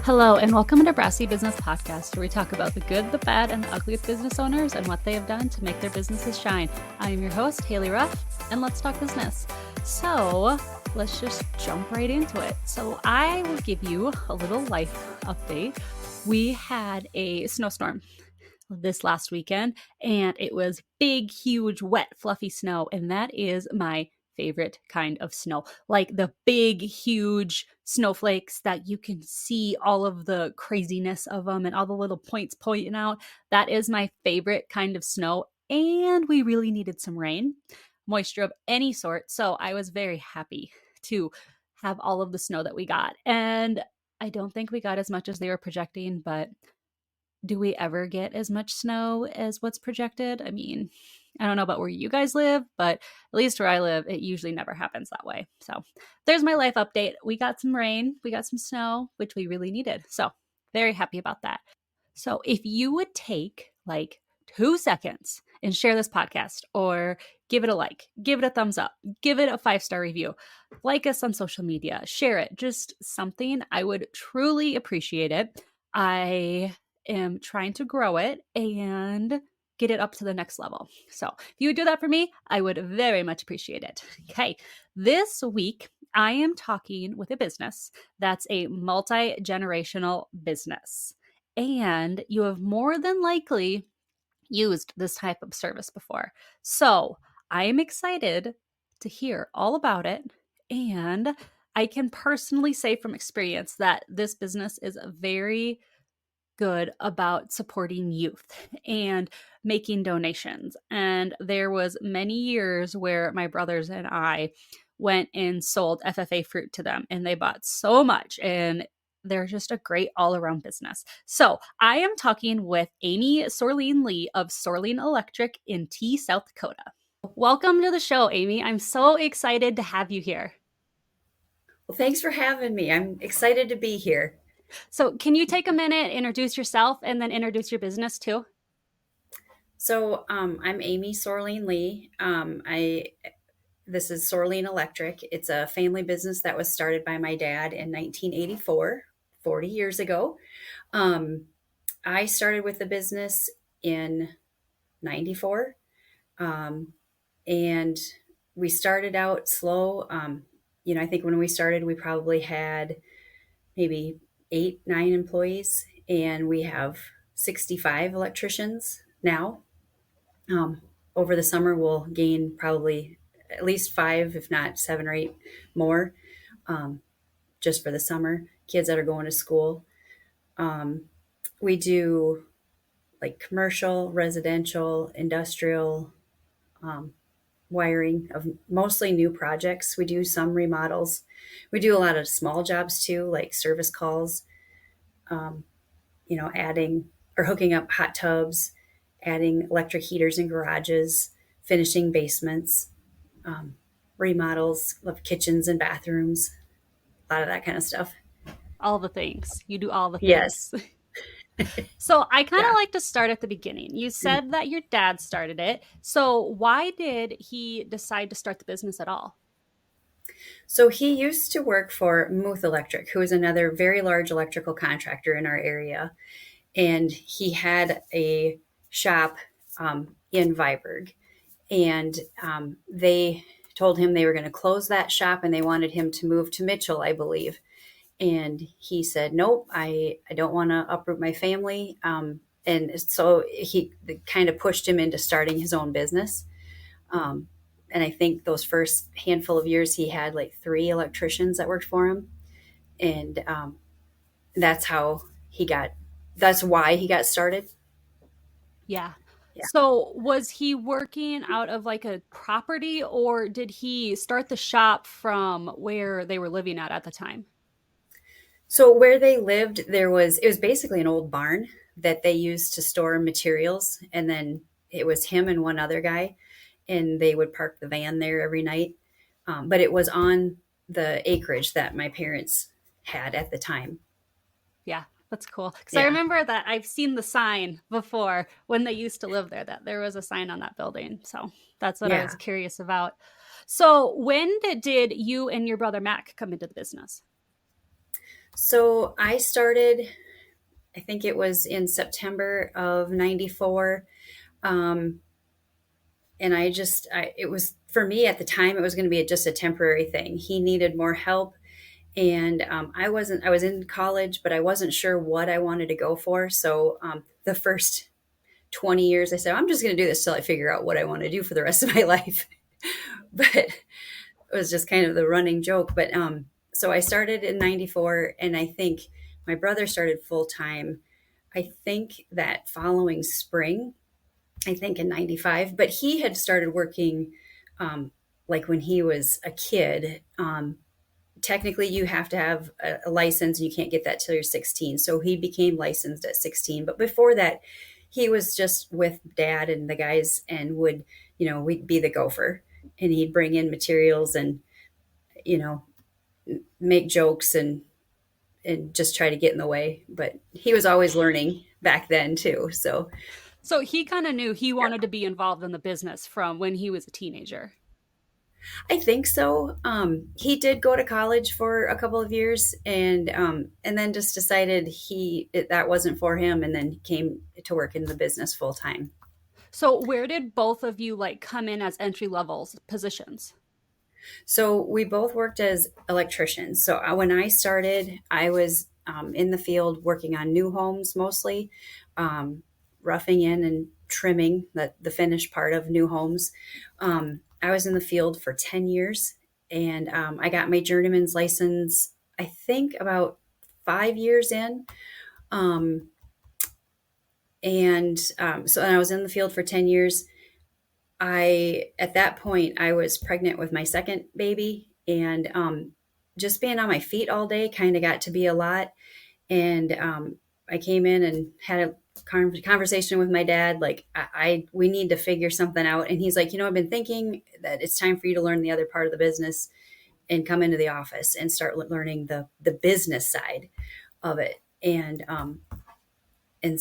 Hello, and welcome to Brassy Business Podcast, where we talk about the good, the bad, and the ugly of business owners and what they have done to make their businesses shine. I am your host, Haley Ruff, and let's talk business. So let's just jump right into it. So I will give you a little life update. We had a snowstorm this last weekend, and it was big, huge, wet, fluffy snow, and that is my favorite kind of snow. Like the big, huge snowflakes that you can see all of the craziness of them and all the little points pointing out. That is my favorite kind of snow. And we really needed some rain, moisture of any sort. So I was very happy to have all of the snow that we got. And I don't think we got as much as they were projecting, but do we ever get as much snow as what's projected? I mean, I don't know about where you guys live, but at least where I live, it usually never happens that way. So there's my life update. We got some rain, we got some snow, which we really needed. So very happy about that. So if you would take like 2 seconds and share this podcast, or give it a like, give it a thumbs up, give it a 5-star review, like us on social media, share it, just something, I would truly appreciate it. I am trying to grow it and get it up to the next level. So if you would do that for me, I would very much appreciate it. Okay. This week, I am talking with a business that's a multi-generational business. And you have more than likely used this type of service before. So I am excited to hear all about it. And I can personally say from experience that this business is very good about supporting youth and making donations. And there was many years where my brothers and I went and sold FFA fruit to them, and they bought so much, and they're just a great all-around business. So I am talking with Amy Sorlien-Lee of Sorlien Electric in Tea, South Dakota. Welcome to the show, Amy. I'm so excited to have you here. Well, thanks for having me. I'm excited to be here. So can you take a minute, introduce yourself, and then introduce your business too? So I'm Amy Sorlien-Lee. This is Sorlien Electric. It's a family business that was started by my dad in 1984, 40 years ago. I started with the business in 94. And we started out slow. I think when we started, we probably had maybe 8, 9 employees, and we have 65 electricians now. Over the summer, we'll gain probably at least 5, if not 7 or 8 more, just for the summer, kids that are going to school. We do like commercial, residential, industrial, wiring of mostly new projects. We do some remodels. We do a lot of small jobs too, like service calls, adding or hooking up hot tubs, adding electric heaters in garages, finishing basements, remodels of kitchens and bathrooms, a lot of that kind of stuff. All the things. You do all the Yes. things. So I kind of Yeah. like to start at the beginning. You said that your dad started it. So why did he decide to start the business at all? So he used to work for Muth Electric, who is another very large electrical contractor in our area. And he had a shop in Viborg. And they told him they were going to close that shop and they wanted him to move to Mitchell, I believe. And he said, nope, I don't want to uproot my family. And so he kind of pushed him into starting his own business. And I think those first handful of years, he had like 3 electricians that worked for him. And that's how that's why he got started. Yeah. Yeah. So was he working out of like a property, or did he start the shop from where they were living at the time? So where they lived, it was basically an old barn that they used to store materials. And then it was him and one other guy, and they would park the van there every night. But it was on the acreage that my parents had at the time. Yeah, that's cool. Because I Yeah. remember that I've seen the sign before when they used to live there, that there was a sign on that building. So that's what I was Yeah. curious about. So when did you and your brother Mac come into the business? So I started, I think it was in September of 94. Um, and it was, for me at the time, it was going to be just a temporary thing. He needed more help. And I was in college, but I wasn't sure what I wanted to go for. So the first 20 years, I said, I'm just going to do this till I figure out what I want to do for the rest of my life. But it was just kind of the running joke. But so I started in 94, and I think my brother started full time, I think that following spring, I think in 95, but he had started working like when he was a kid. Technically, you have to have a license, and you can't get that till you're 16. So he became licensed at 16. But before that, he was just with dad and the guys and would, we'd be the gopher, and he'd bring in materials and, you know, make jokes and just try to get in the way. But he was always learning back then too. So So he kind of knew he wanted to be involved in the business from when he was a teenager. I think so. He did go to college for a couple of years, and then just decided that wasn't for him, and then came to work in the business full time. So where did both of you like come in as entry levels positions? So we both worked as electricians. So when I started, I was in the field working on new homes mostly, um, roughing in and trimming the finished part of new homes. I was in the field for 10 years, and I got my journeyman's license, I think about 5 years in. Um, so I was in the field for 10 years. At that point, I was pregnant with my second baby, and just being on my feet all day kind of got to be a lot. And I came in and had a conversation with my dad, like, we need to figure something out. And he's like, I've been thinking that it's time for you to learn the other part of the business and come into the office and start learning the business side of it. And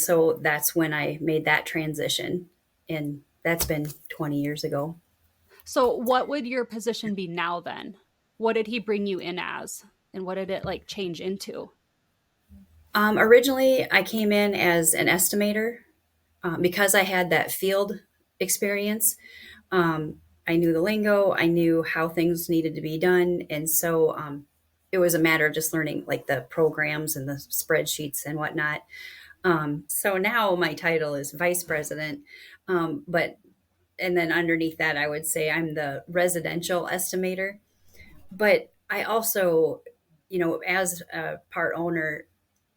so that's when I made that transition, and that's been 20 years ago. So what would your position be now then? What did he bring you in as? And what did it like change into? Originally, I came in as an estimator because I had that field experience. I knew the lingo, I knew how things needed to be done. And so it was a matter of just learning like the programs and the spreadsheets and whatnot. So now my title is vice president. But and then underneath that, I would say I'm the residential estimator. But I also, as a part owner,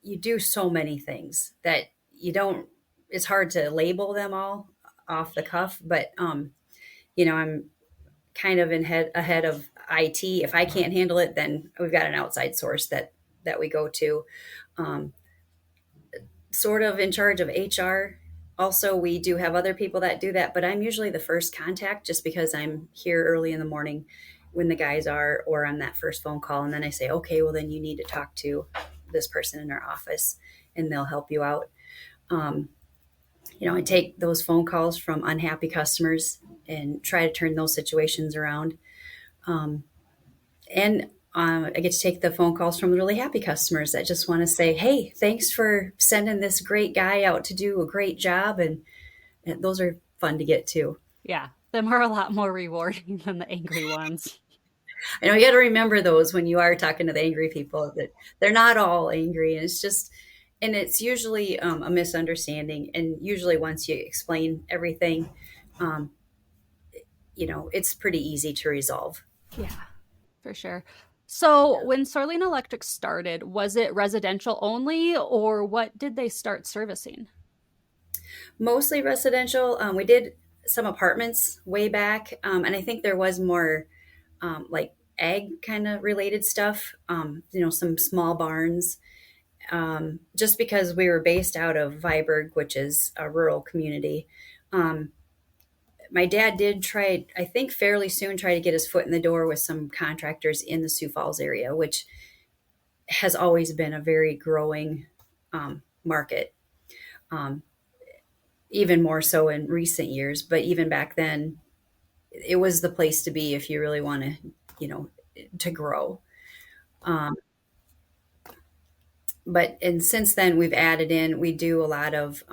you do so many things that you don't, it's hard to label them all off the cuff. But, I'm kind of ahead of IT. If I can't handle it, then we've got an outside source that we go to. Um, Sort of in charge of HR. Also, we do have other people that do that, but I'm usually the first contact just because I'm here early in the morning when the guys are, or on that first phone call. And then I say, okay, well, then you need to talk to this person in our office and they'll help you out. Um, I take those phone calls from unhappy customers and try to turn those situations around. Um, and I get to take the phone calls from really happy customers that just want to say, "Hey, thanks for sending this great guy out to do a great job," and those are fun to get too. Yeah, them are a lot more rewarding than the angry ones. I know you got to remember those when you are talking to the angry people, that they're not all angry, and it's usually a misunderstanding. And usually, once you explain everything, um, it's pretty easy to resolve. Yeah, for sure. So when Sorlien Electric started, was it residential only or what did they start servicing? Mostly residential. We did some apartments way back, and I think there was more like ag kind of related stuff. Some small barns. Just because we were based out of Viborg, which is a rural community. Um, my dad did try, I think, fairly soon try to get his foot in the door with some contractors in the Sioux Falls area, which has always been a very growing market. Um, Even more so in recent years, but even back then, it was the place to be if you really want to, you know, to grow. Um, But and since then we've added in. We do a lot of,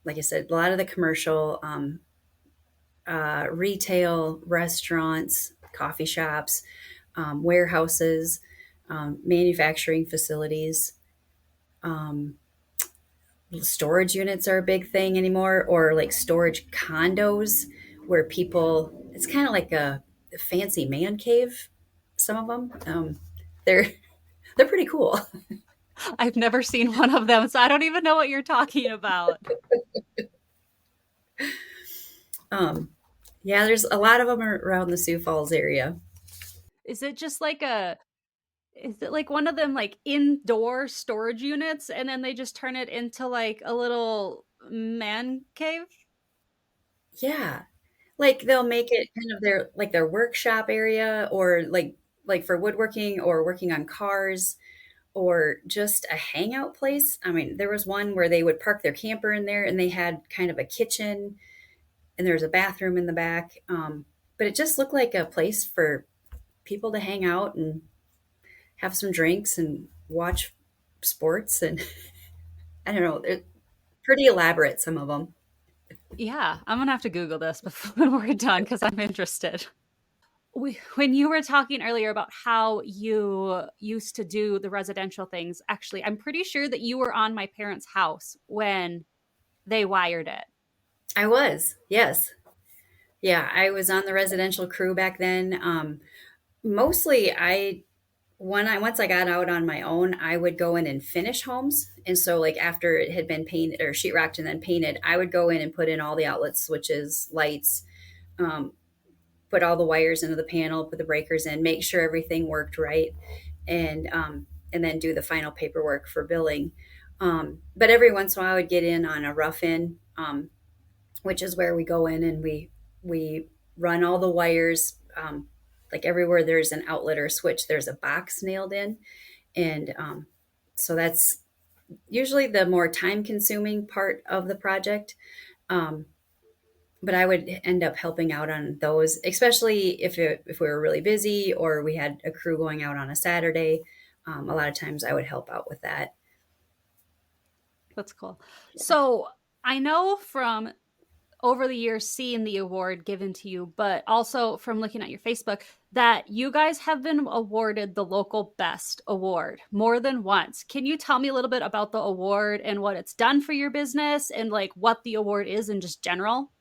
like I said, a lot of the commercial, retail, restaurants, coffee shops, warehouses, manufacturing facilities. Um, Storage units are a big thing anymore, or like storage condos where people, it's kind of like a fancy man cave. Some of them, they're they're pretty cool. I've never seen one of them, so I don't even know what you're talking about. Um, yeah, there's a lot of them around the Sioux Falls area. Is it just like a is it like one of them like indoor storage units and then they just turn it into like a little man cave? Yeah, like they'll make it kind of their workshop area, or like for woodworking or working on cars, or just a hangout place. I mean, there was one where they would park their camper in there and they had kind of a kitchen and there was a bathroom in the back. But it just looked like a place for people to hang out and have some drinks and watch sports. And I don't know, they're pretty elaborate, some of them. Yeah, I'm gonna have to Google this before when we're done because I'm interested. When you were talking earlier about how you used to do the residential things, actually, I'm pretty sure that you were on my parents' house when they wired it. I was, yes. Yeah, I was on the residential crew back then. Mostly once I got out on my own, I would go in and finish homes. And so like after it had been painted or sheetrocked and then painted, I would go in and put in all the outlets, switches, lights, um, put all the wires into the panel, put the breakers in, make sure everything worked right, and then do the final paperwork for billing. But every once in a while, I would get in on a rough in, which is where we go in and we run all the wires. Like everywhere there's an outlet or switch, there's a box nailed in, and so that's usually the more time consuming part of the project. Um, but I would end up helping out on those, especially if we were really busy or we had a crew going out on a Saturday. A lot of times I would help out with that. That's cool. So I know from over the years seeing the award given to you, but also from looking at your Facebook that you guys have been awarded the local best award more than once. Can you tell me a little bit about the award and what it's done for your business and like what the award is in just general?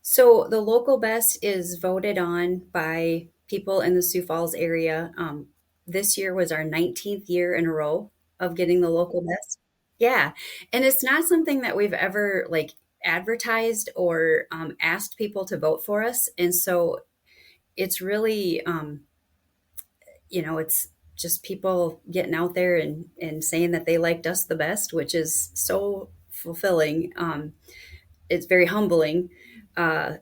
So the local best is voted on by people in the Sioux Falls area. This year was our 19th year in a row of getting the local best. Yeah. And it's not something that we've ever like advertised or asked people to vote for us. And so it's really, it's just people getting out there and saying that they liked us the best, which is so fulfilling. It's very humbling. Uh,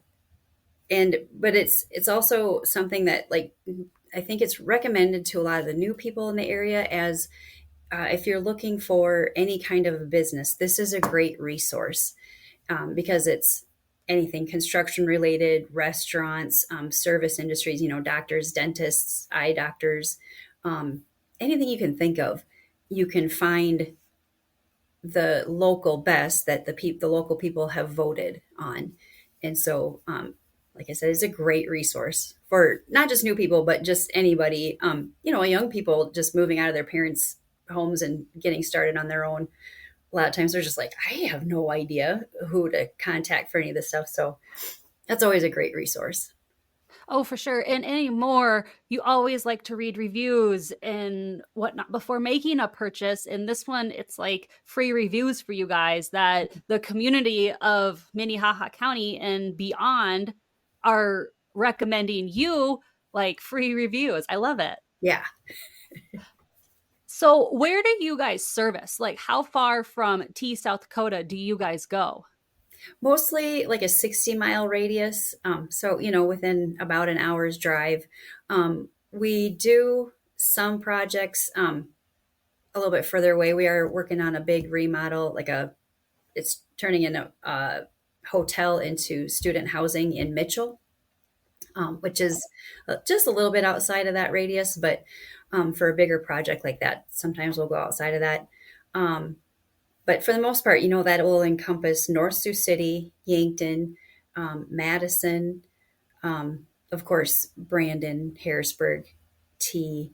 and but it's also something that like I think it's recommended to a lot of the new people in the area as if you're looking for any kind of a business, this is a great resource, because it's anything construction related, restaurants, service industries, doctors, dentists, eye doctors, um, anything you can think of, you can find the local best that the local people have voted on. And so, like I said, it's a great resource for not just new people, but just anybody, young people just moving out of their parents' homes and getting started on their own. A lot of times they're just like, I have no idea who to contact for any of this stuff. So that's always a great resource. Oh, for sure. And anymore, you always like to read reviews and whatnot before making a purchase. And this one, it's like free reviews for you guys that the community of Minnehaha County and beyond are recommending you like free reviews. I love it. Yeah. So, where do you guys service? Like, how far from T, South Dakota do you guys go? Mostly like a 60-mile radius. So, within about an hour's drive. We do some projects a little bit further away. We are working on a big remodel, it's turning in a hotel into student housing in Mitchell, which is just a little bit outside of that radius. But for a bigger project like that, sometimes we'll go outside of that. But for the most part, that will encompass North Sioux City, Yankton, Madison, of course, Brandon, Harrisburg, T,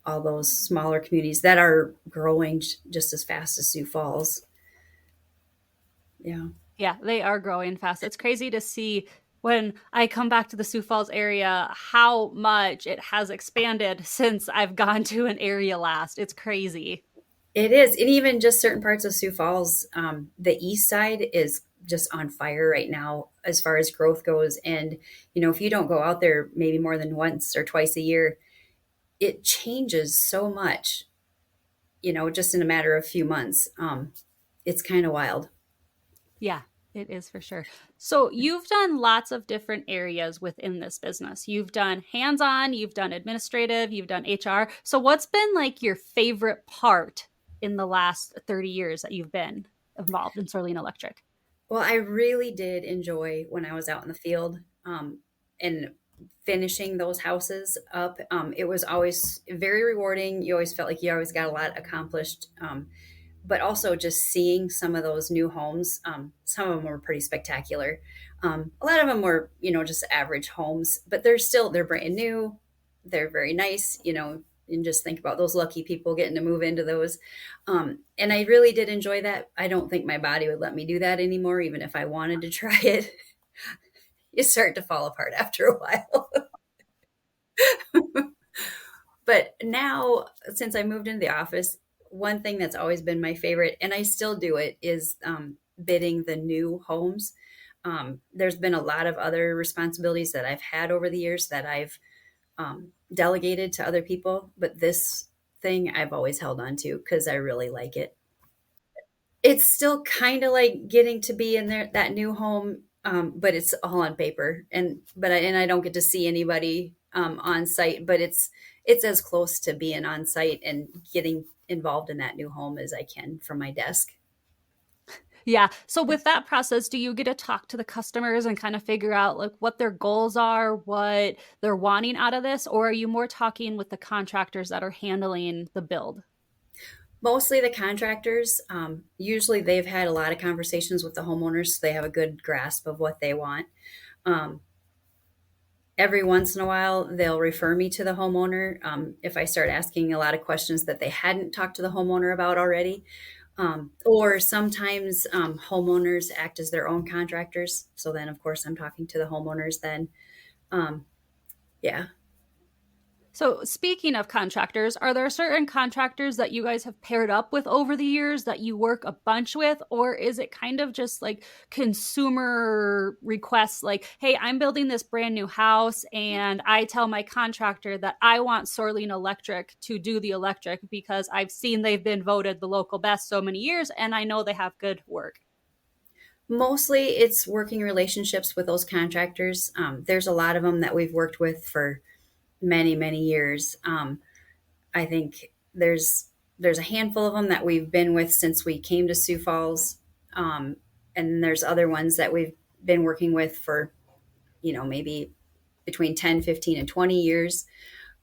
all those smaller communities that are growing just as fast as Sioux Falls. Yeah. Yeah, they are growing fast. It's crazy to see when I come back to the Sioux Falls area how much it has expanded since I've gone to an area last. It's crazy. It is. And even just certain parts of Sioux Falls, the east side is just on fire right now as far as growth goes. And, if you don't go out there maybe more than once or twice a year, it changes so much, just in a matter of a few months. It's kind of wild. Yeah, it is for sure. So you've done lots of different areas within this business. You've done hands-on, you've done administrative, you've done HR. So what's been like your favorite part in the last 30 years that you've been involved in Sorlien Electric? Well, I really did enjoy when I was out in the field, and finishing those houses up. It was always very rewarding. You always felt like you always got a lot accomplished. But also just seeing some of those new homes, some of them were pretty spectacular. A lot of them were, just average homes, but they're brand new. They're very nice, and just think about those lucky people getting to move into those. And I really did enjoy that. I don't think my body would let me do that anymore, even if I wanted to try it. You start to fall apart after a while. But now, since I moved into the office, one thing that's always been my favorite, and I still do it, is bidding the new homes. There's been a lot of other responsibilities that I've had over the years that I've delegated to other people, but this thing I've always held on to because I really like it. It's still kind of like getting to be in that new home, but it's all on paper, and I don't get to see anybody on site, but it's as close to being on site and getting involved in that new home as I can from my desk. Yeah. So with that process, do you get to talk to the customers and kind of figure out like what their goals are, what they're wanting out of this, or are you more talking with the contractors that are handling the build? Mostly the contractors. Usually they've had a lot of conversations with the homeowners, so they have a good grasp of what they want. Um, every once in a while, they'll refer me to the homeowner if I start asking a lot of questions that they hadn't talked to the homeowner about already. Or sometimes homeowners act as their own contractors. So then, of course, I'm talking to the homeowners then. Um, yeah. So, speaking of contractors, are there certain contractors that you guys have paired up with over the years that you work a bunch with? Or is it kind of just like consumer requests, like, hey, I'm building this brand new house and I tell my contractor that I want Sorlien Electric to do the electric because I've seen they've been voted the local best so many years and I know they have good work? Mostly it's working relationships with those contractors. There's a lot of them that we've worked with for many, many years. I think there's a handful of them that we've been with since we came to Sioux Falls, and there's other ones that we've been working with for maybe between 10, 15, and 20 years.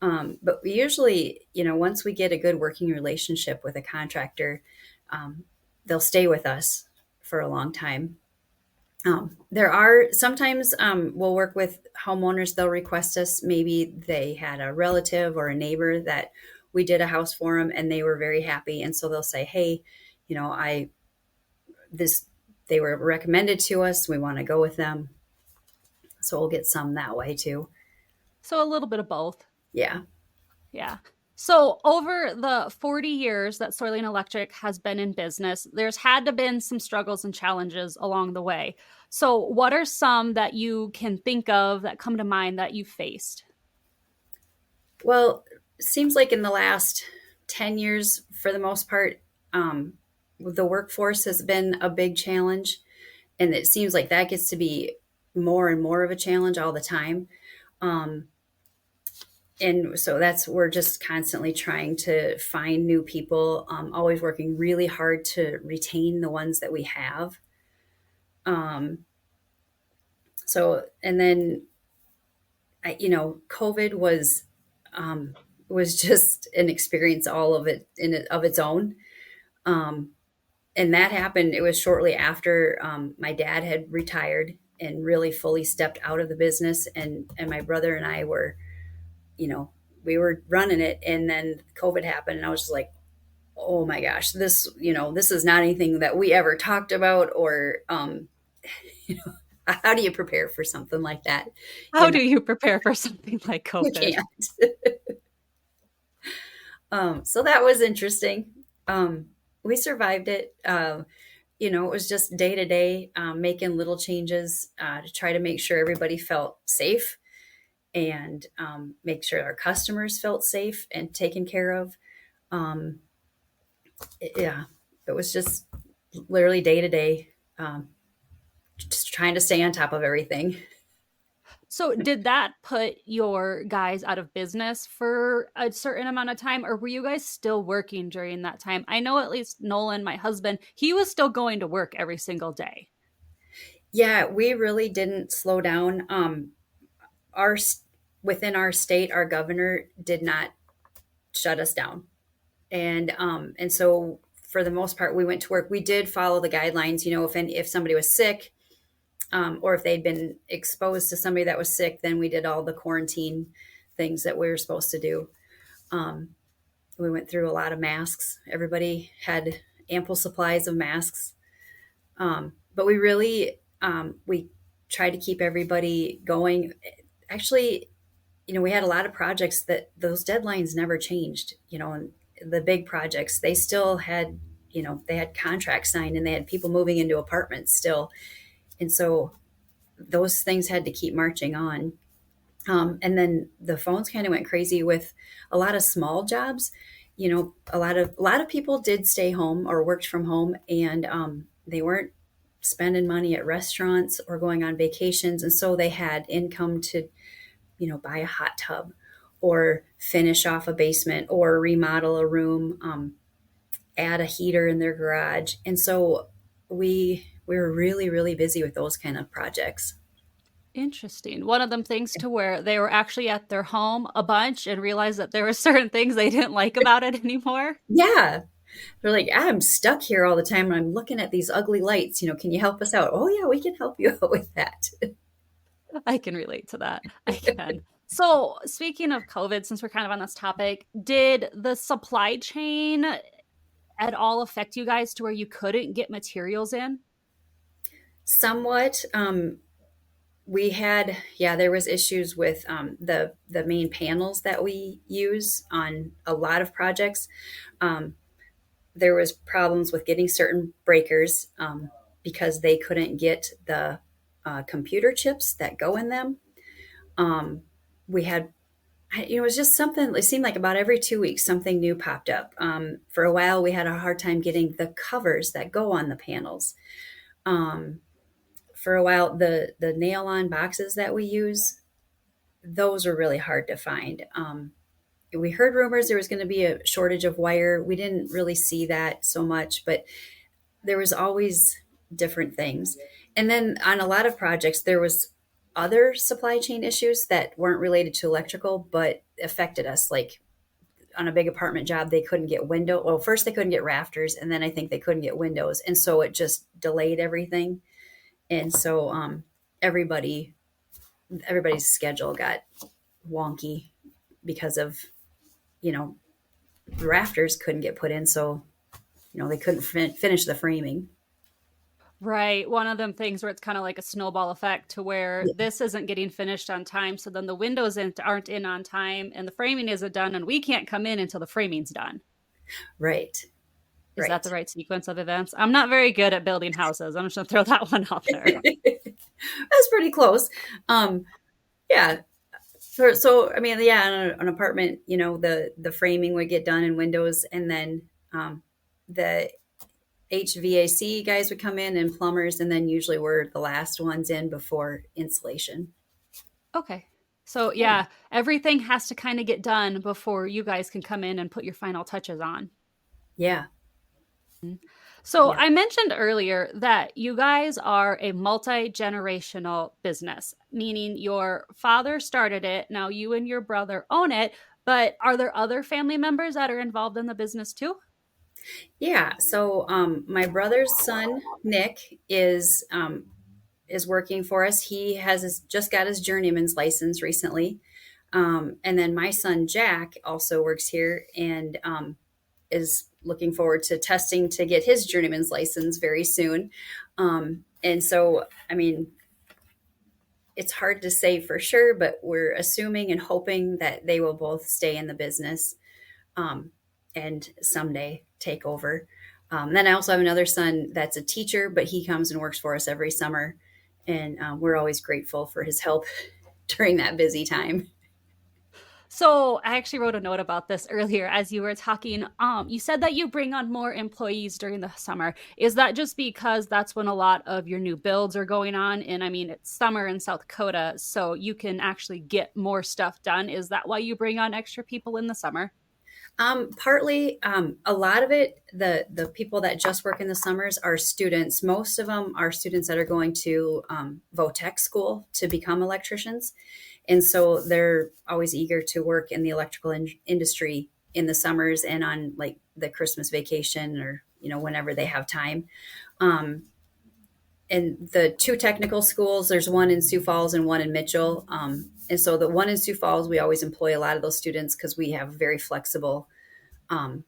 But we usually, once we get a good working relationship with a contractor, um, they'll stay with us for a long time. There are sometimes we'll work with homeowners. They'll request us. Maybe they had a relative or a neighbor that we did a house for them, and they were very happy. And so they'll say, "Hey, I this they were recommended to us. We want to go with them." So we'll get some that way too. So, a little bit of both. Yeah. Yeah. So over the 40 years that Sorlien Electric has been in business, there's had to been some struggles and challenges along the way. So what are some that you can think of that come to mind that you faced? Well, seems like in the last 10 years, for the most part, the workforce has been a big challenge. And it seems like that gets to be more and more of a challenge all the time. Um, and so we're just constantly trying to find new people, always working really hard to retain the ones that we have. Um, and then, COVID was just an experience all of it of its own. Um, and that happened. It was shortly after my dad had retired and really fully stepped out of the business, and my brother and I were, you know, we were running it, and then COVID happened, and I was just like, oh my gosh, this, this is not anything that we ever talked about, or you know, how do you prepare for something like that? How do you prepare for something like You COVID? can't. So that was interesting. We survived it. It was just day to day, making little changes to try to make sure everybody felt safe, and make sure our customers felt safe and taken care of. Um, yeah, it was just literally day to day, just trying to stay on top of everything. So, did that put your guys out of business for a certain amount of time, or were you guys still working during that time? I know at least Nolan, my husband, he was still going to work every single day. Yeah, we really didn't slow down. Our Within our state, our governor did not shut us down, and so for the most part, we went to work. We did follow the guidelines. If somebody was sick, or if they'd been exposed to somebody that was sick, then we did all the quarantine things that we were supposed to do. Um, we went through a lot of masks. Everybody had ample supplies of masks, but we tried to keep everybody going. Actually, we had a lot of projects that those deadlines never changed. And the big projects, they still had, they had contracts signed, and they had people moving into apartments still. And so those things had to keep marching on. And then the phones kind of went crazy with a lot of small jobs. A lot of people did stay home or worked from home, and they weren't spending money at restaurants or going on vacations, and so they had income to, buy a hot tub, or finish off a basement, or remodel a room, add a heater in their garage. And so we were really, really busy with those kind of projects. Interesting. One of them things to where they were actually at their home a bunch and realized that there were certain things they didn't like about it anymore. Yeah. They're like, I'm stuck here all the time and I'm looking at these ugly lights. Can you help us out? Oh, yeah, we can help you out with that. I can relate to that. I can. So, speaking of COVID, since we're kind of on this topic, did the supply chain at all affect you guys to where you couldn't get materials in? Somewhat. There was issues with the main panels that we use on a lot of projects. Um, there was problems with getting certain breakers, because they couldn't get the computer chips that go in them. We had, it was just something. It seemed like about every 2 weeks something new popped up. For a while, we had a hard time getting the covers that go on the panels. Um, for a while, the nail on boxes that we use, those are really hard to find. We heard rumors there was going to be a shortage of wire. We didn't really see that so much, but there was always different things. And then on a lot of projects, there was other supply chain issues that weren't related to electrical, but affected us. Like on a big apartment job, they couldn't get window. Well, first they couldn't get rafters, and then I think they couldn't get windows, and so it just delayed everything. And so everybody everybody's schedule got wonky because of, you know the rafters couldn't get put in, so they couldn't finish the framing. Right. One of them things where it's kind of like a snowball effect to where Yeah. this isn't getting finished on time. So then the windows aren't in on time and the framing isn't done and we can't come in until the framing's done. Right. Is that Right. the right sequence of events? I'm not very good at building houses. I'm just going to throw that one out there. That's pretty close. Yeah. So I mean, yeah, an apartment, the framing would get done in windows, and then the HVAC guys would come in, and plumbers, and then usually we're the last ones in before insulation. Okay. So Yeah. yeah, everything has to kind of get done before you guys can come in and put your final touches on. Yeah. So Yeah. I mentioned earlier that you guys are a multi-generational business, meaning your father started it, now you and your brother own it, but are there other family members that are involved in the business too? Yeah. So my brother's son Nick is working for us. He just got his journeyman's license recently, and then my son Jack also works here and is looking forward to testing to get his journeyman's license very soon. And so, I mean, it's hard to say for sure, but we're assuming and hoping that they will both stay in the business um, and someday take over. Then I also have another son that's a teacher, but he comes and works for us every summer. And we're always grateful for his help during that busy time. So I actually wrote a note about this earlier as you were talking. You said that you bring on more employees during the summer. Is that just because that's when a lot of your new builds are going on? And I mean, it's summer in South Dakota, so you can actually get more stuff done. Is that why you bring on extra people in the summer? Partly, a lot of it, the people that just work in the summers are students. Most of them are students that are going to VOTEC school to become electricians, and so they're always eager to work in the electrical industry in the summers and on like the Christmas vacation or whenever they have time. Um, and the two technical schools, there's one in Sioux Falls and one in Mitchell. And so the one in Sioux Falls, we always employ a lot of those students because we have very flexible um,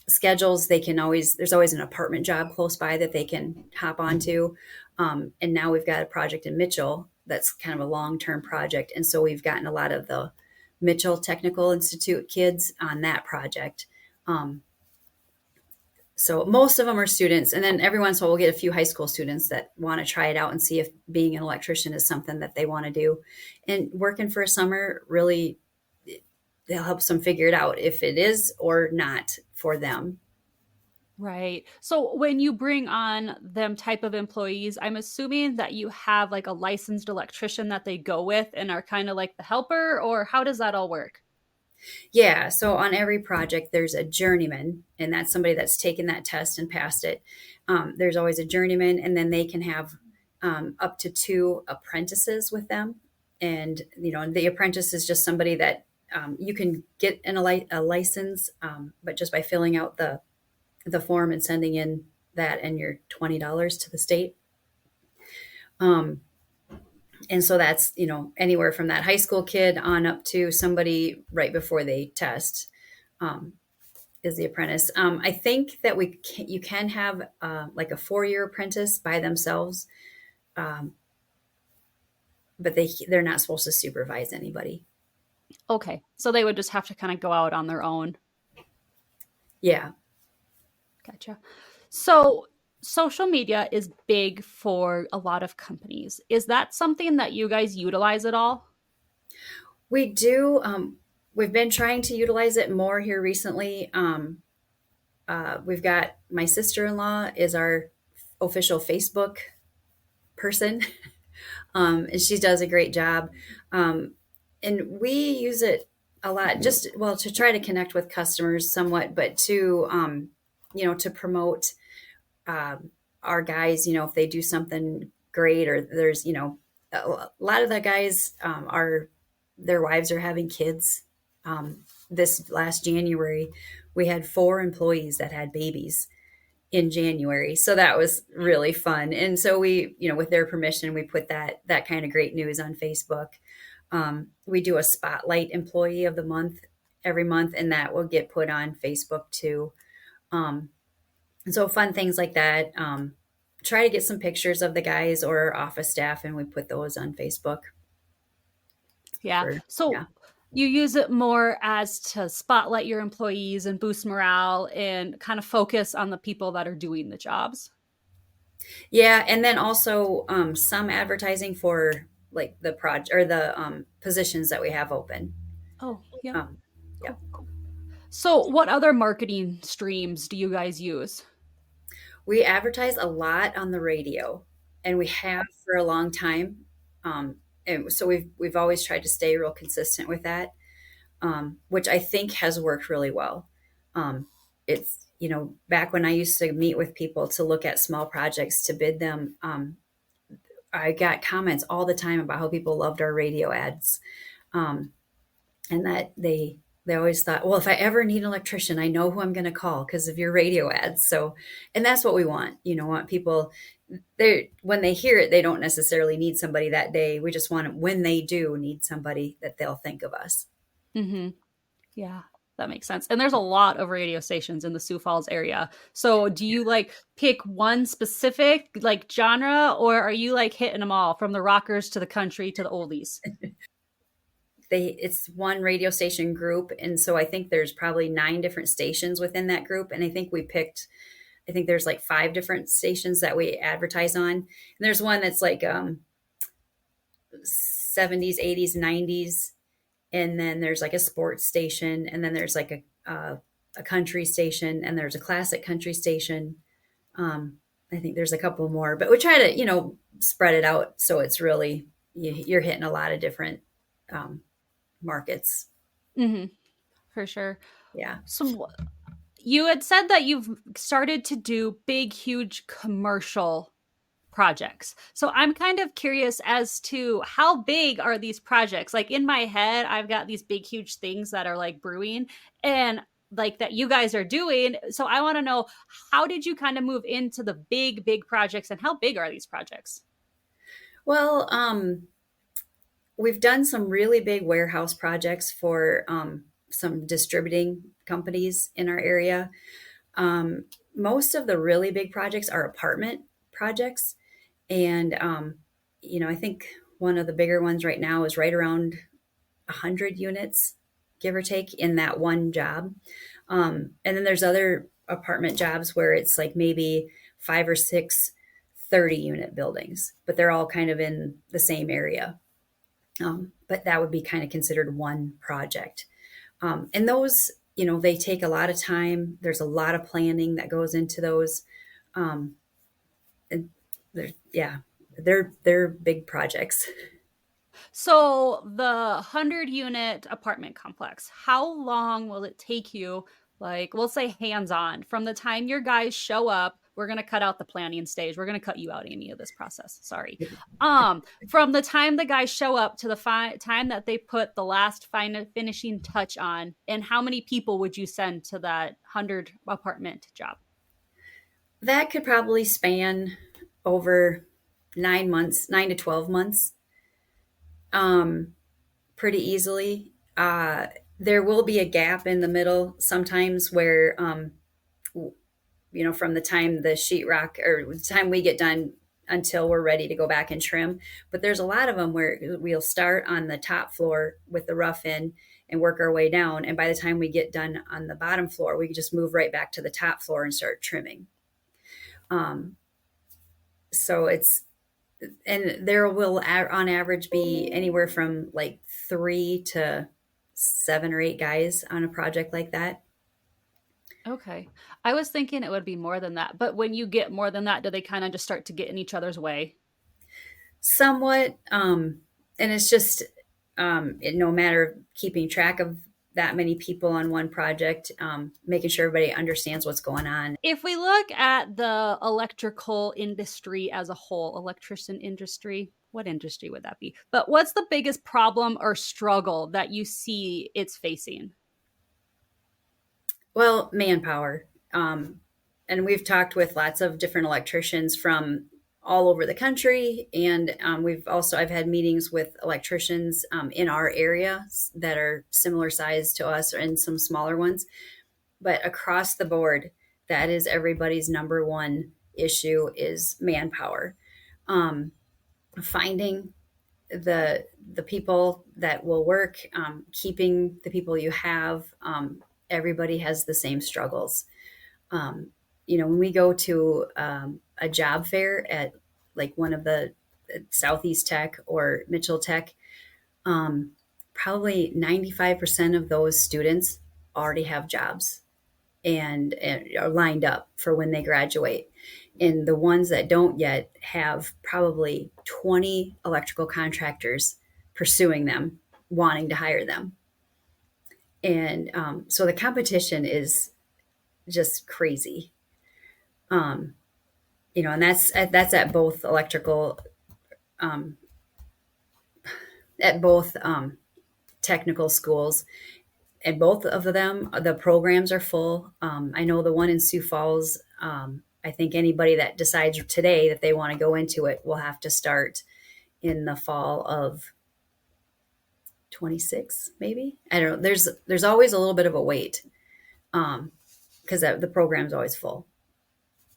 schedules. There's always an apartment job close by that they can hop onto. And now we've got a project in Mitchell that's kind of a long-term project. And so we've gotten a lot of the Mitchell Technical Institute kids on that project. Um, so most of them are students. And then every once in a while we'll get a few high school students that want to try it out and see if being an electrician is something that they want to do. And working for a summer really, it helps them figure it out if it is or not for them. Right. So when you bring on them type of employees, I'm assuming that you have like a licensed electrician that they go with and are kind of like the helper, or how does that all work? Yeah, so on every project, there's a journeyman, and that's somebody that's taken that test and passed it. There's always a journeyman, and then they can have up to two apprentices with them. And the apprentice is just somebody that you can get a license, but just by filling out the form and sending in that and your $20 to the state. Um, and so that's anywhere from that high school kid on up to somebody right before they test. Um, is the apprentice. I think that you can have like a 4-year apprentice by themselves, um, but they're not supposed to supervise anybody. Okay. So they would just have to kind of go out on their own. Yeah, Gotcha. So social media is big for a lot of companies. Is that something that you guys utilize at all? we do. We've been trying to utilize it more here recently. We've got my sister-in-law is our official Facebook person, and she does a great job. And we use it a lot, just well to try to connect with customers somewhat, but to to promote our guys. If they do something great, or there's a lot of the guys are their wives are having kids. This last January, we had 4 employees that had babies in January. So that was really fun. And so we, with their permission, we put that kind of great news on Facebook. We do a spotlight employee of the month every month, and that will get put on Facebook too. And so fun things like that. Try to get some pictures of the guys or office staff, and we put those on Facebook. Yeah. For So yeah, you use it more as to spotlight your employees and boost morale and kind of focus on the people that are doing the jobs. yeah, and then also some advertising for like the project or the positions that we have open. Oh, yeah. Um, yeah. Cool. So, what other marketing streams do you guys use? We advertise a lot on the radio, and we have for a long time. And so we've always tried to stay real consistent with that, which I think has worked really well. It's back when I used to meet with people to look at small projects to bid them. I got comments all the time about how people loved our radio ads, and that they always thought, well, if I ever need an electrician, I know who I'm going to call because of your radio ads. So, and that's what we want. Want people, they when they hear it, they don't necessarily need somebody that day. We just want them when they do need somebody that they'll think of us. Mm-hmm. Yeah, that makes sense. And there's a lot of radio stations in the Sioux Falls area. So do you like pick one specific like genre, or are you like hitting them all from the rockers to the country to the oldies? It's one radio station group, and so I think there's probably 9 different stations within that group, and I think there's like 5 different stations that we advertise on, and there's one that's like 70s, 80s, 90s, and then there's like a sports station, and then there's like a country station, and there's a classic country station. I think there's a couple more, but we try to spread it out so it's really you're hitting a lot of different um, markets. Mm-hmm. For sure. Yeah. So you had said that you've started to do big, huge commercial projects. So I'm kind of curious as to how big are these projects? Like in my head, I've got these big, huge things that are like brewing and like that you guys are doing. So I want to know, how did you kind of move into the big, big projects, and how big are these projects? Well, we've done some really big warehouse projects for some distributing companies in our area. Most of the really big projects are apartment projects. And, I think one of the bigger ones right now is right around 100 units, give or take, in that one job. And then there's other apartment jobs where it's like maybe 5 or 6 30-unit buildings, but they're all kind of in the same area. But that would be kind of considered one project. And those, they take a lot of time. There's a lot of planning that goes into those. Um, and yeah, they're big projects. So the 100-unit apartment complex, how long will it take you? Like, we'll say hands on from the time your guys show up. We're going to cut out the planning stage. We're going to cut you out, Amy, of this process. Sorry. From the time the guys show up to the time that they put the last finishing touch on, and how many people would you send to that 100 apartment job? That could probably span over 9 months, 9 to 12 months, um, pretty easily. There will be a gap in the middle sometimes where, from the time the sheetrock or the time we get done until we're ready to go back and trim. But there's a lot of them where we'll start on the top floor with the rough in and work our way down. And by the time we get done on the bottom floor, we can just move right back to the top floor and start trimming. Um, so it's, and there will on average be anywhere from like 3 to 7 or 8 guys on a project like that. Okay. I was thinking it would be more than that. But when you get more than that, do they kind of just start to get in each other's way? Somewhat. And it's just no matter keeping track of that many people on one project, making sure everybody understands what's going on. If we look at the electrical industry as a whole, electrician industry, what industry would that be? But what's the biggest problem or struggle that you see it's facing? Well, manpower. And we've talked with lots of different electricians from all over the country. And I've had meetings with electricians in our area that are similar size to us and some smaller ones. But across the board, that is everybody's number one issue is manpower. Finding the people that will work, keeping the people you have. Everybody has the same struggles. When we go to a job fair at like one of the Southeast Tech or Mitchell Tech, probably 95% of those students already have jobs and are lined up for when they graduate. And the ones that don't yet have probably 20 electrical contractors pursuing them, wanting to hire them. And so the competition is just crazy. And that's at both electrical, at both technical schools. And both of them, the programs are full. I know the one in Sioux Falls, I think anybody that decides today that they want to go into it will have to start in the fall of 26, maybe. I don't know. There's always a little bit of a wait because the program's always full.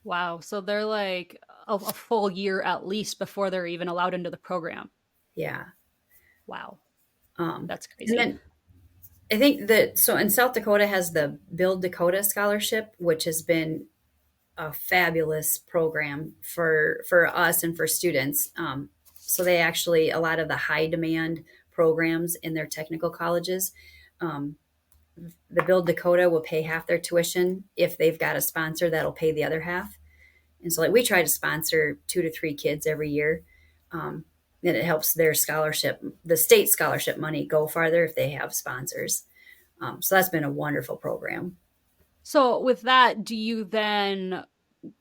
Wow. So they're like a full year at least before they're even allowed into the program. Yeah. Wow. Um, That's and crazy. then I think that so in South Dakota has the Build Dakota Scholarship, which has been a fabulous program for us and for students. So they actually a lot of the high demand programs in their technical colleges. Um, the Build Dakota will pay half their tuition if they've got a sponsor that'll pay the other half. And so like we try to sponsor 2 to 3 kids every year. Um, and it helps their scholarship, the state scholarship money go farther if they have sponsors. So that's been a wonderful program. So with that, do you then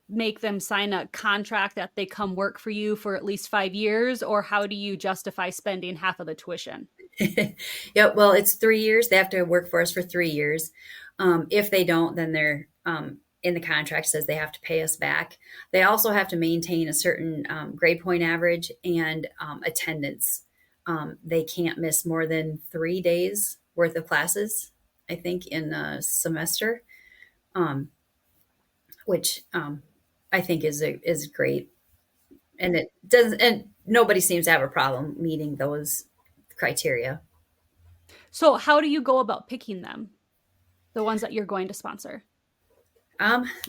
make them sign a contract that they come work for you for at least 5 years, or how do you justify spending half of the tuition? Yeah, well, it's 3 years. They have to work for us for 3 years. If they don't, then they're in the contract says they have to pay us back. They also have to maintain a certain grade point average and attendance. They can't miss more than 3 days worth of classes, I think, in a semester, um, which I think is great. And it doesn't, and nobody seems to have a problem meeting those criteria. So how do you go about picking them, the ones that you're going to sponsor?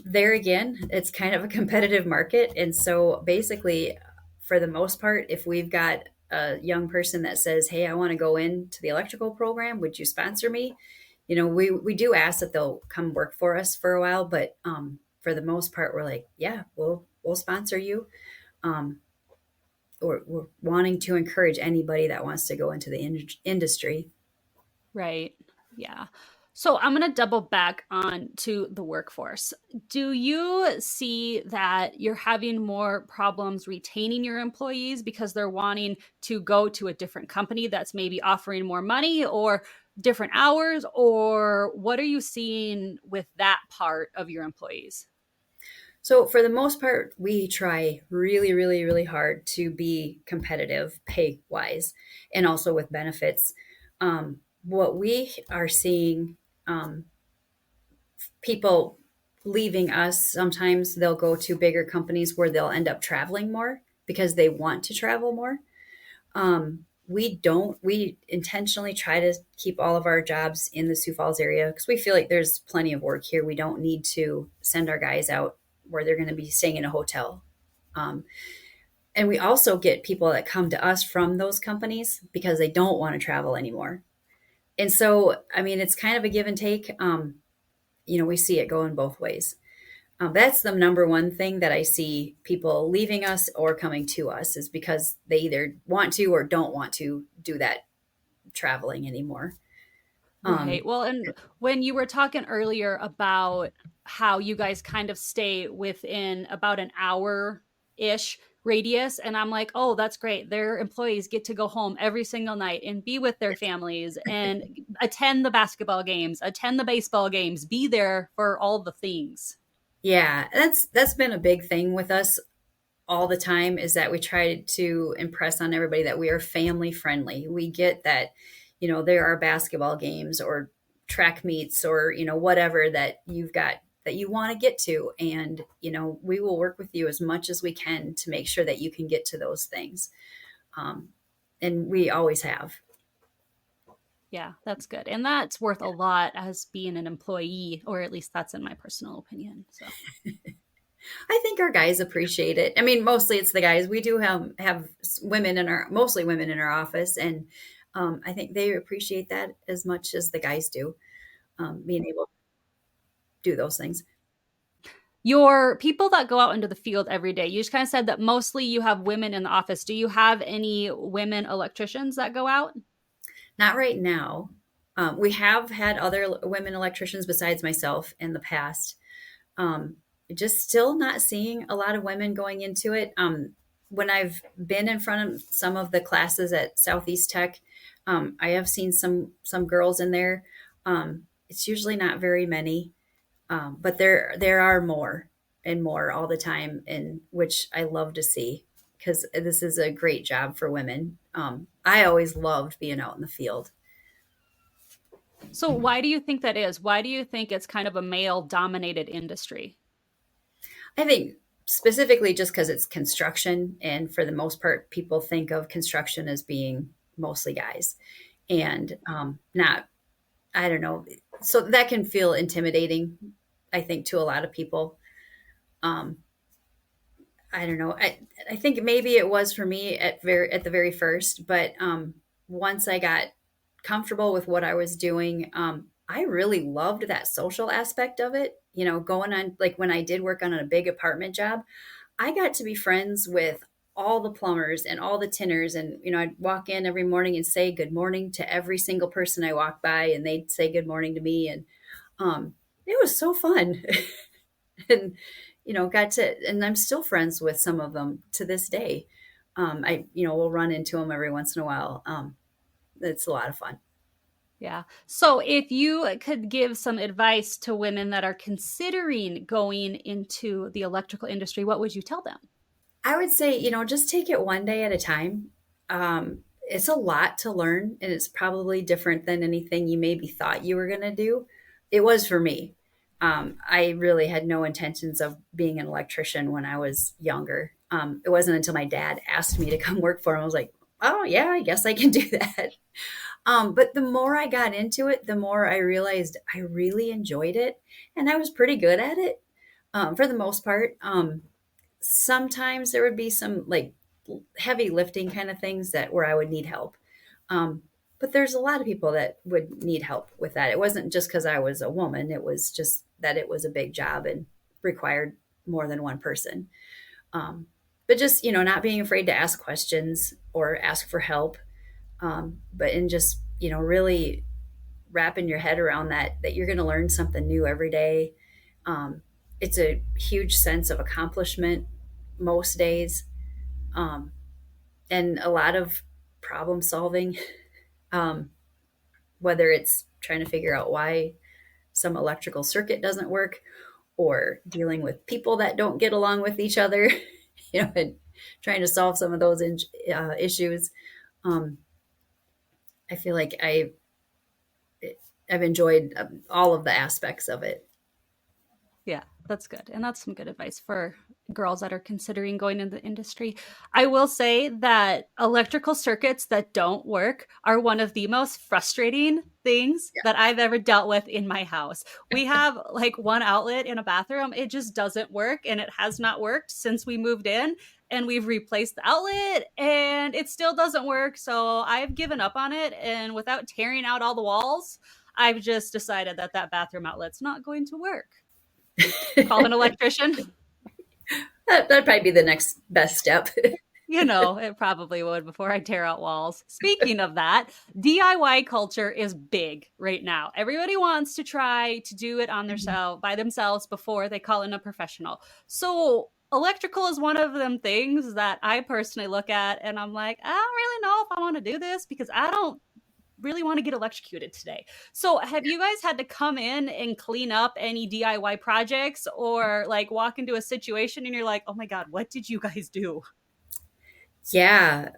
There again, it's kind of a competitive market. And so basically, for the most part, if we've got a young person that says, hey, I want to go into the electrical program, would you sponsor me? We do ask that they'll come work for us for a while, but for the most part, we're like, yeah, we'll sponsor you. Um, we're wanting to encourage anybody that wants to go into the industry. Right. Yeah. So I'm going to double back on to the workforce. Do you see that you're having more problems retaining your employees because they're wanting to go to a different company that's maybe offering more money or different hours? Or what are you seeing with that part of your employees? So for the most part, we try really, really, really hard to be competitive pay wise and also with benefits. What we are seeing, people leaving us, sometimes they'll go to bigger companies where they'll end up traveling more because they want to travel more. We intentionally try to keep all of our jobs in the Sioux Falls area because we feel like there's plenty of work here. We don't need to send our guys out where they're going to be staying in a hotel. Um, and we also get people that come to us from those companies because they don't want to travel anymore. And so, I mean, it's kind of a give and take. We see it going both ways. That's the number one thing that I see people leaving us or coming to us is because they either want to or don't want to do that traveling anymore. Right. Um, Well, and when you were talking earlier about how you guys kind of stay within about an hour ish radius, and I'm like, oh, that's great. Their employees get to go home every single night and be with their families and attend the basketball games, attend the baseball games, be there for all the things. yeah, that's been a big thing with us all the time is that we try to impress on everybody that we are family friendly. We get that, there are basketball games or track meets or, whatever that you've got that you want to get to. And, we will work with you as much as we can to make sure that you can get to those things. Um, and we always have. Yeah, that's good. And that's worth a lot as being an employee, or at least that's in my personal opinion. So, I think our guys appreciate it. I mean, mostly it's the guys. We do have women mostly women in our office, and I think they appreciate that as much as the guys do, being able to do those things. your people that go out into the field every day, you just kind of said that mostly you have women in the office. Do you have any women electricians that go out? Not right now. We have had other women electricians besides myself in the past. Um, just still not seeing a lot of women going into it. When I've been in front of some of the classes at Southeast Tech, I have seen some girls in there. It's usually not very many, but there are more and more all the time, and which I love to see because this is a great job for women. I always loved being out in the field. So why do you think that is? Why do you think it's kind of a male dominated industry? I think specifically just because it's construction, and for the most part, people think of construction as being mostly guys, and not. I don't know. So that can feel intimidating, I think, to a lot of people. Um, I don't know. I think maybe it was for me at the very first, but once I got comfortable with what I was doing, I really loved that social aspect of it. You know, going on like when I did work on a big apartment job, I got to be friends with all the plumbers and all the tinners, and I'd walk in every morning and say good morning to every single person I walked by, and they'd say good morning to me, and it was so fun. And got to, and I'm still friends with some of them to this day. I will run into them every once in a while. It's a lot of fun. Yeah. So if you could give some advice to women that are considering going into the electrical industry, what would you tell them? I would say, just take it one day at a time. It's a lot to learn, and it's probably different than anything you maybe thought you were going to do. It was for me. I really had no intentions of being an electrician when I was younger. It wasn't until my dad asked me to come work for him. I was like, oh, yeah, I guess I can do that. But the more I got into it, the more I realized I really enjoyed it, and I was pretty good at it for the most part. Sometimes there would be some like heavy lifting kind of things that where I would need help. Um, but there's a lot of people that would need help with that. It wasn't just because I was a woman, it was just that it was a big job and required more than one person. But just, not being afraid to ask questions or ask for help. But in just, really wrapping your head around that you're going to learn something new every day. Um, it's a huge sense of accomplishment most days, um, and a lot of problem solving, um, whether it's trying to figure out why some electrical circuit doesn't work or dealing with people that don't get along with each other, and trying to solve some of those issues. Um, I feel like I've enjoyed all of the aspects of it. Yeah, that's good. And that's some good advice for girls that are considering going into the industry. I will say that electrical circuits that don't work are one of the most frustrating things Yeah. that I've ever dealt with in my house. We have like one outlet in a bathroom, it just doesn't work, and it has not worked since we moved in. And we've replaced the outlet and it still doesn't work. So I've given up on it. And without tearing out all the walls, I've just decided that that bathroom outlet's not going to work. Call an electrician. That'd probably be the next best step. It probably would before I tear out walls. Speaking of that, DIY culture is big right now. Everybody wants to try to do it on themselves by themselves before they call in a professional. So electrical is one of them things that I personally look at and I'm like, I don't really know if I want to do this because I don't really want to get electrocuted today. So, have you guys had to come in and clean up any DIY projects or like walk into a situation and you're like, oh my God, what did you guys do? Yeah,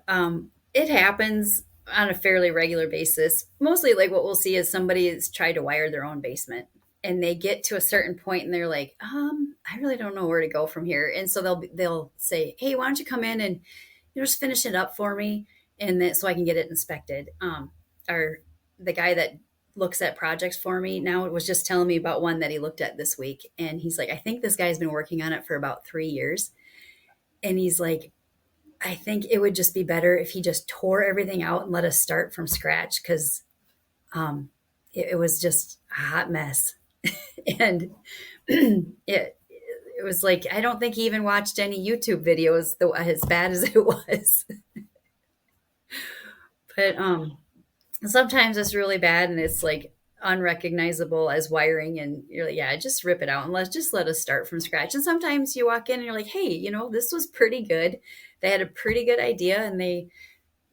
it happens on a fairly regular basis. Mostly, like what we'll see is somebody has tried to wire their own basement, and they get to a certain point, and they're like, I really don't know where to go from here. And so they'll say, hey, why don't you come in and just finish it up for me, and then so I can get it inspected. Or the guy that looks at projects for me now was just telling me about one that he looked at this week, and he's like, I think this guy's been working on it for about 3 years, and he's like, I think it would just be better if he just tore everything out and let us start from scratch because it was just a hot mess. And it was like, I don't think he even watched any YouTube videos as bad as it was. But sometimes it's really bad and it's like unrecognizable as wiring, and you're like, yeah, just rip it out and let us start from scratch. And sometimes you walk in and you're like, hey, this was pretty good. They had a pretty good idea, and they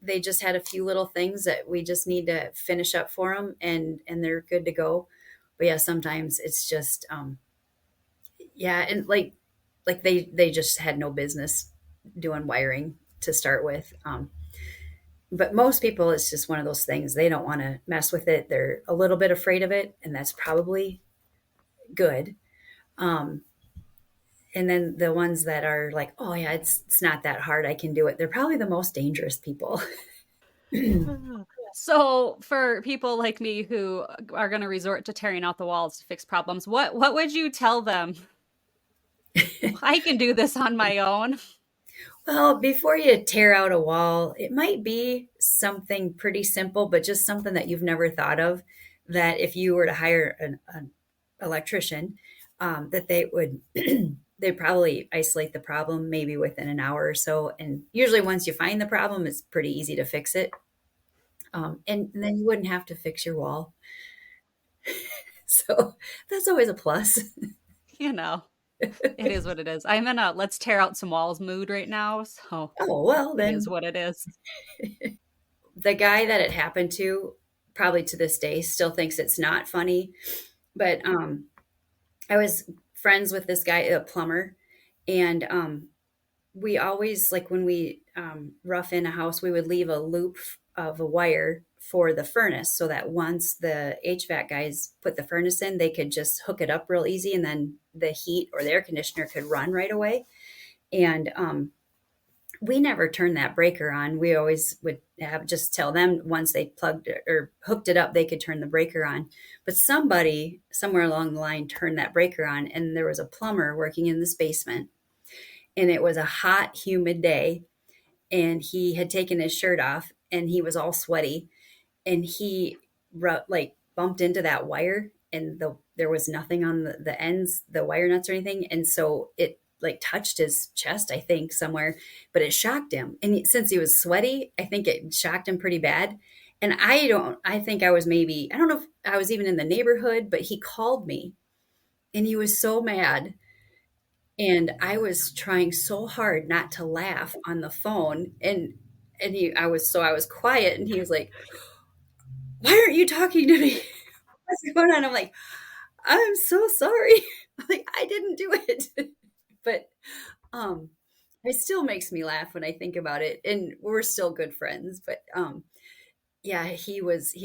they just had a few little things that we just need to finish up for them, and they're good to go. But yeah, sometimes it's just yeah, and like they just had no business doing wiring to start with. But most people, it's just one of those things. They don't want to mess with it. They're a little bit afraid of it, and that's probably good. Um, and then the ones that are like, oh yeah, it's not that hard. I can do it. They're probably the most dangerous people. So, for people like me who are going to resort to tearing out the walls to fix problems, what would you tell them? I can do this on my own. Well, before you tear out a wall, it might be something pretty simple, but just something that you've never thought of. That if you were to hire an electrician, that they would they probably isolate the problem maybe within an hour or so. And usually, once you find the problem, it's pretty easy to fix it. And then you wouldn't have to fix your wall. So that's always a plus. You know, it is what it is. I'm in a let's tear out some walls mood right now, so Oh, well, it is then what it is. the guy that it happened to, probably to this day, still thinks it's not funny. But I was friends with this guy, a plumber, and we always, like when we rough in a house, we would leave a loop of a wire for the furnace so that once the HVAC guys put the furnace in, they could just hook it up real easy, and then the heat or the air conditioner could run right away. And we never turned that breaker on. We always would have just tell them once they plugged it or hooked it up, they could turn the breaker on. But somebody somewhere along the line turned that breaker on, and there was a plumber working in this basement, and it was a hot, humid day, and he had taken his shirt off, and he was all sweaty, and he like bumped into that wire, and there was nothing on the ends, the wire nuts or anything, and so it like touched his chest, I think, somewhere, but it shocked him. And since he was sweaty, I think it shocked him pretty bad. And I think I was maybe, I don't know if I was even in the neighborhood, but he called me, and he was so mad, and I was trying so hard not to laugh on the phone, and I was quiet, and he was like, "Why aren't you talking to me? What's going on?" I'm like, "I'm so sorry." I'm like, "I didn't do it." But um it still makes me laugh when I think about it, and we're still good friends. But yeah, he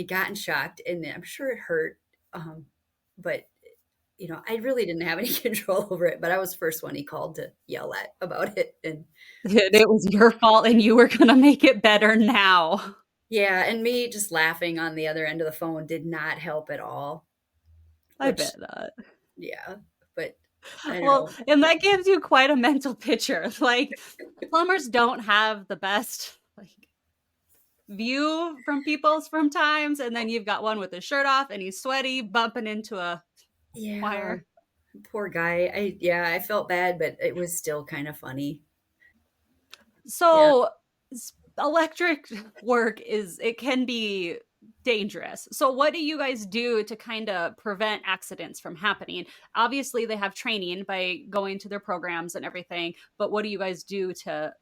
gotten shocked, and I'm sure it hurt. But I really didn't have any control over it, but I was the first one he called to yell at about it. And It was your fault, and you were going to make it better now. yeah, and me just laughing on the other end of the phone did not help at all, I which, bet not. yeah, but I don't Well, know. and that gives you quite a mental picture. Like, plumbers don't have the best view from people's from times, and then you've got one with his shirt off and he's sweaty bumping into a Yeah, wire. poor guy. Yeah, I felt bad, but it was still kind of funny. Yeah. So electric work is it can be dangerous. So what do you guys do to kind of prevent accidents from happening? Obviously they have training by going to their programs and everything, but what do you guys do to,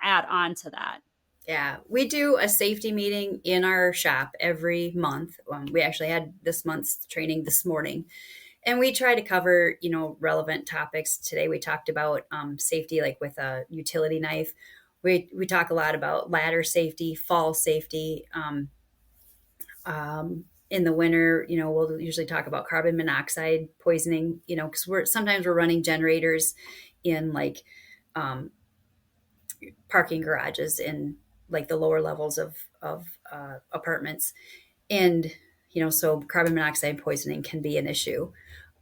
add on to that? Yeah, we do a safety meeting in our shop every month. We actually had this month's training this morning, and we try to cover, relevant topics. Today we talked about safety, like with a utility knife. We talk a lot about ladder safety, fall safety. In the winter, we'll usually talk about carbon monoxide poisoning. Because we're running generators in like um, parking garages in like the lower levels of apartments, and so carbon monoxide poisoning can be an issue.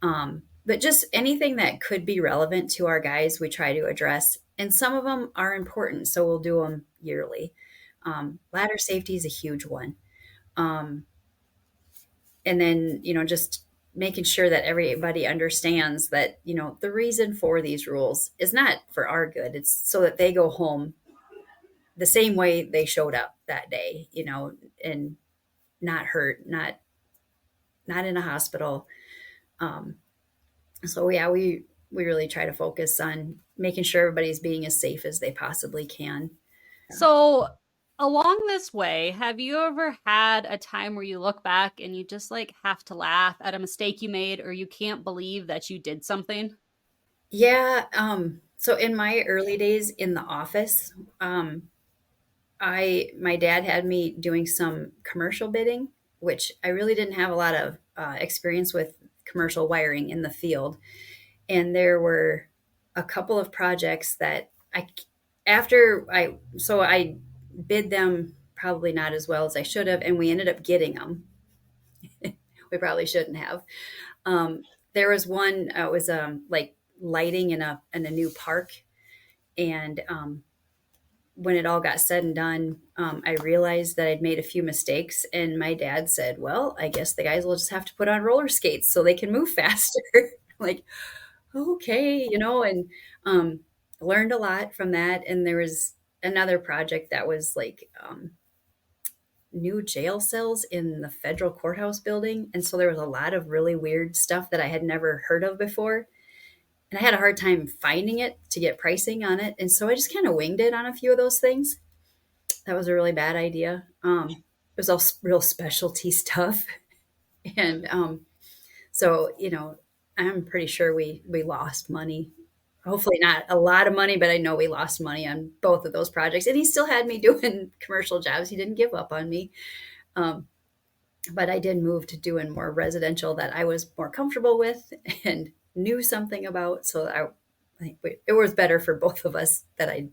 But just anything that could be relevant to our guys, we try to address, and some of them are important, so we'll do them yearly. Ladder safety is a huge one. Um, and then just making sure that everybody understands that the reason for these rules is not for our good, it's so that they go home the same way they showed up that day, and not hurt, not in a hospital. um, so yeah, we really try to focus on making sure everybody's being as safe as they possibly can. Yeah. So Along this way, have you ever had a time where you look back and you just like have to laugh at a mistake you made or you can't believe that you did something? Yeah, so in my early days in the office, um, I my dad had me doing some commercial bidding, which I really didn't have a lot of experience with commercial wiring in the field. And there were a couple of projects that after I bid them probably not as well as I should have, and we ended up getting them. We probably shouldn't have. Um, there was one, it was like lighting in a new park, and when it all got said and done, I realized that I'd made a few mistakes, and my dad said, "Well, I guess the guys will just have to put on roller skates so they can move faster." Like, okay, and um, learned a lot from that. And there was another project that was like new jail cells in the federal courthouse building, and so there was a lot of really weird stuff that I had never heard of before. And I had a hard time finding it to get pricing on it. And so I just kind of winged it on a few of those things. That was a really bad idea. It was all real specialty stuff. And so, I'm pretty sure we lost money. Hopefully not a lot of money, but I know we lost money on both of those projects. And he still had me doing commercial jobs. He didn't give up on me. Um, but I did move to doing more residential that I was more comfortable with and knew something about. So I think it was better for both of us that I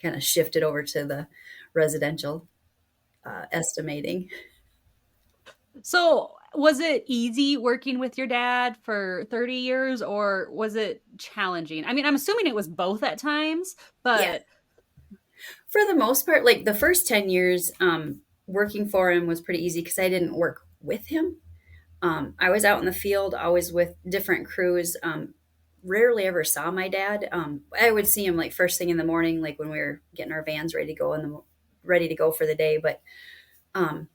kind of shifted over to the residential estimating. So, was it easy working with your dad for 30 years or was it challenging? I mean, I'm assuming it was both at times, Yeah, but for the most part, like the first 10 years, working for him was pretty easy because I didn't work with him. I was out in the field, always with different crews. Rarely ever saw my dad. I would see him like first thing in the morning, like when we were getting our vans ready to go ready to go for the day. But um,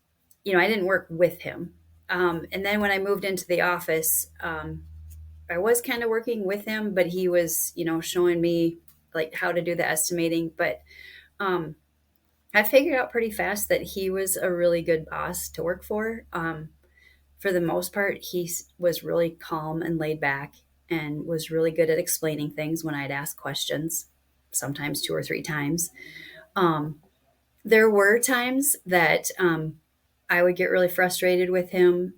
I didn't work with him. And then when I moved into the office, I was kind of working with him, but he was, showing me like how to do the estimating. But um, I figured out pretty fast that he was a really good boss to work for. For the most part, was really calm and laid back and was really good at explaining things when I'd ask questions, sometimes two or three times. Um, there were times that I would get really frustrated with him.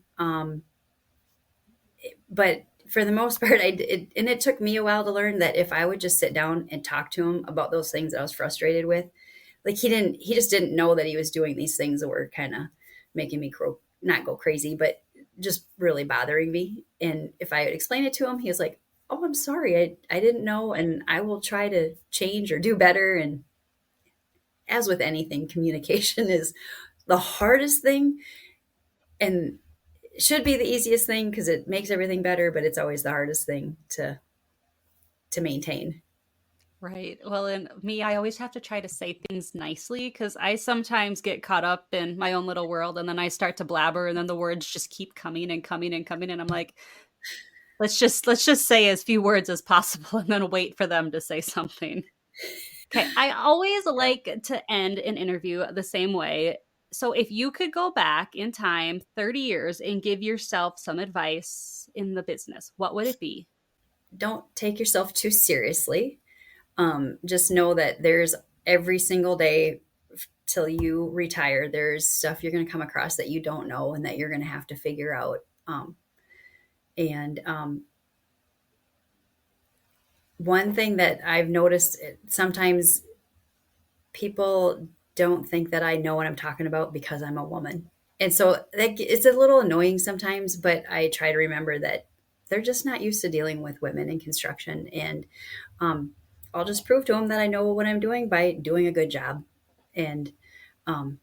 But for the most part, and it took me a while to learn that if I would just sit down and talk to him about those things that I was frustrated with, like he just didn't know that he was doing these things that were kind of making me not go crazy, but just really bothering me. And if I would explain it to him, he was like, "Oh, I'm sorry. I didn't know. And I will try to change or do better." And as with anything, communication is the hardest thing and should be the easiest thing because it makes everything better, but it's always the hardest thing to maintain. right. Well, and me, I always have to try to say things nicely because I sometimes get caught up in my own little world and then I start to blabber and then the words just keep coming and coming and coming. And I'm like, let's just say as few words as possible and then wait for them to say something. Okay. I always like to end an interview the same way. So if you could go back in time 30 years and give yourself some advice in the business, what would it be? Don't take yourself too seriously. Just know that there's every single day till you retire, there's stuff you're going to come across that you don't know and that you're going to have to figure out. And one thing that I've noticed sometimes people don't think that I know what I'm talking about because I'm a woman. And so it's a little annoying sometimes, but I try to remember that they're just not used to dealing with women in construction. And um, I'll just prove to them that I know what I'm doing by doing a good job. And um,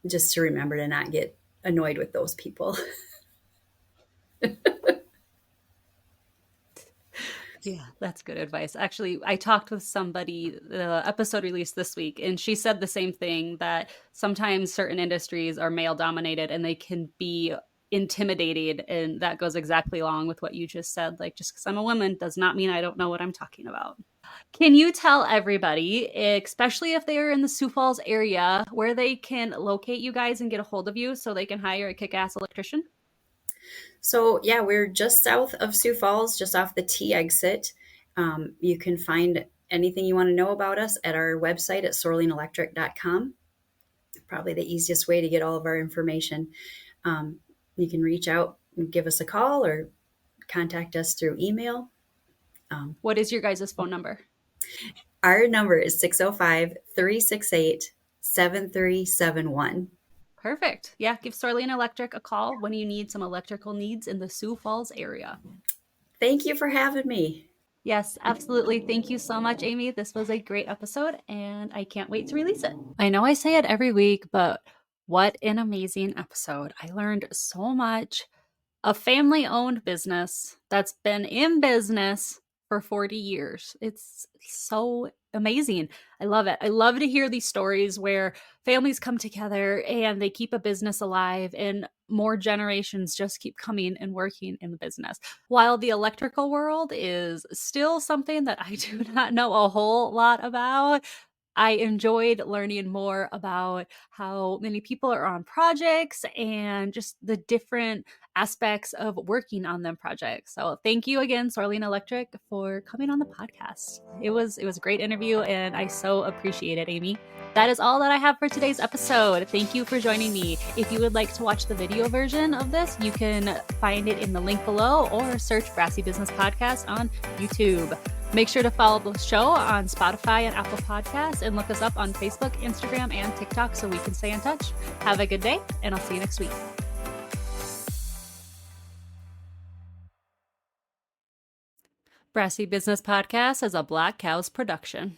just to remember to not get annoyed with those people. Yeah, that's good advice. Actually, I talked with somebody, the episode released this week, and she said the same thing that sometimes certain industries are male dominated and they can be intimidated. And that goes exactly along with what you just said. Like, just because I'm a woman does not mean I don't know what I'm talking about. Can you tell everybody, especially if they are in the Sioux Falls area, where they can locate you guys and get a hold of you so they can hire a kick-ass electrician? So, yeah, we're just south of Sioux Falls, just off the T exit. You can find anything you want to know about us at our website at sorlienelectric.com. Probably the easiest way to get all of our information. You can reach out and give us a call or contact us through email. What is your guys' phone number? Our number is 605-368-7371. Perfect. Yeah, give Sorlien Electric a call when you need some electrical needs in the Sioux Falls area. Thank you for having me. Yes, absolutely. Thank you so much, Amy. This was a great episode, and I can't wait to release it. I know I say it every week, but what an amazing episode. I learned so much. A family owned business that's been in business for 40 years. It's so amazing. I love it. I love to hear these stories where families come together and they keep a business alive and more generations just keep coming and working in the business. While the electrical world is still something that I do not know a whole lot about, I enjoyed learning more about how many people are on projects and just the different aspects of working on them projects. So thank you again, Sorlien Electric, for coming on the podcast. It was a great interview and I so appreciate it, Amy. That is all that I have for today's episode. Thank you for joining me. If you would like to watch the video version of this, you can find it in the link below or search Brassy Business Podcast on YouTube. Make sure to follow the show on Spotify and Apple Podcasts and look us up on Facebook, Instagram, and TikTok so we can stay in touch. Have a good day, and I'll see you next week. Brassy Business Podcast is a Black Cows production.